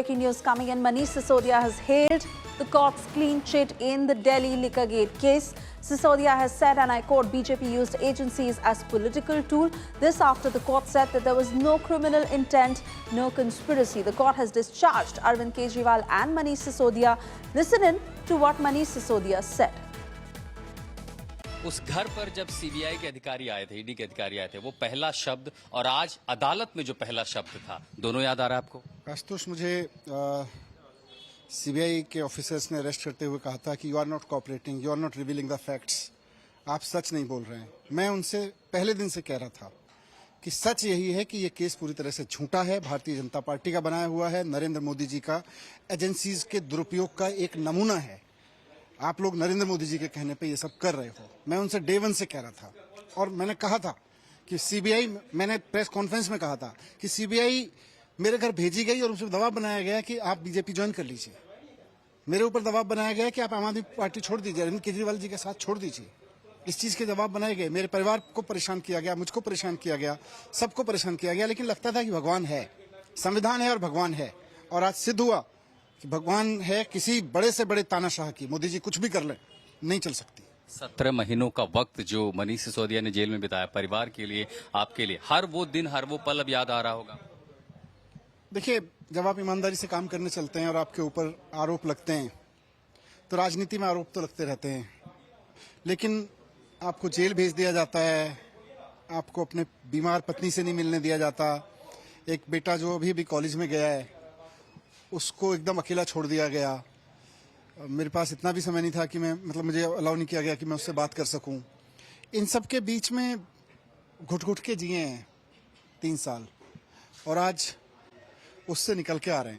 breaking news coming in. Manish Sisodia has hailed the court's clean chit in the Delhi Liquorgate case. Sisodia has said, and I quote, BJP used agencies as political tool. This after the court said that there was no criminal intent, no conspiracy. The court has discharged Arvind Kejriwal and Manish Sisodia. Listen in to what Manish Sisodia said. उस घर पर जब CBI के अधिकारी आए थे, ED के अधिकारी आए थे, वो पहला शब्द और आज अदालत में जो पहला शब्द था, दोनों याद आ रहा है आपको? आशुतोष, मुझे सीबीआई के ऑफिसर्स ने अरेस्ट करते हुए कहा था कि you are not cooperating, you are not revealing the facts, आप सच नहीं बोल रहे हैं। मैं उनसे पहले दिन से कह रहा था कि सच यही है कि ये केस पूरी तरह से झूठा है, भारतीय जनता पार्टी का बनाया हुआ है, नरेंद्र मोदी जी का एजेंसीज के दुरुपयोग का एक नमूना है। आप लोग नरेंद्र मोदी जी के कहने पे ये सब कर रहे हो। मैं उनसे डे वन से कह रहा था और मैंने कहा था कि सीबीआई, मैंने प्रेस कॉन्फ्रेंस में कहा था कि सीबीआई मेरे घर भेजी गई और उस पर दबाव बनाया गया कि आप बीजेपी ज्वाइन कर लीजिए। मेरे ऊपर दबाव बनाया गया कि आप आम आदमी पार्टी छोड़ दीजिए, अरविंद केजरीवाल जी के साथ छोड़ दीजिए। इस चीज के जवाब बनाए गए। मेरे परिवार को परेशान किया गया, मुझको परेशान किया गया, सबको परेशान किया गया, लेकिन लगता था कि भगवान है, संविधान है और भगवान है। और आज सिद्ध हुआ कि भगवान है। किसी बड़े से बड़े तानाशाह की मोदी जी कुछ भी कर ले, नहीं चल सकती। 17 महीनों का वक्त जो मनीष सिसोदिया ने जेल में बिताया, परिवार के लिए, आपके लिए, हर वो दिन, हर वो पल अब याद आ रहा होगा। देखिए, जब आप ईमानदारी से काम करने चलते हैं और आपके ऊपर आरोप लगते हैं, तो राजनीति में आरोप तो लगते रहते हैं, लेकिन आपको जेल भेज दिया जाता है, आपको अपने बीमार पत्नी से नहीं मिलने दिया जाता। एक बेटा जो अभी कॉलेज में गया है, उसको एकदम अकेला छोड़ दिया गया। मेरे पास इतना भी समय नहीं था कि मुझे अलाउ नहीं किया गया कि मैं उससे बात कर सकूं। इन सब के बीच में घुट घुट के जिए हैं 3 साल और आज उससे निकल के आ रहे हैं।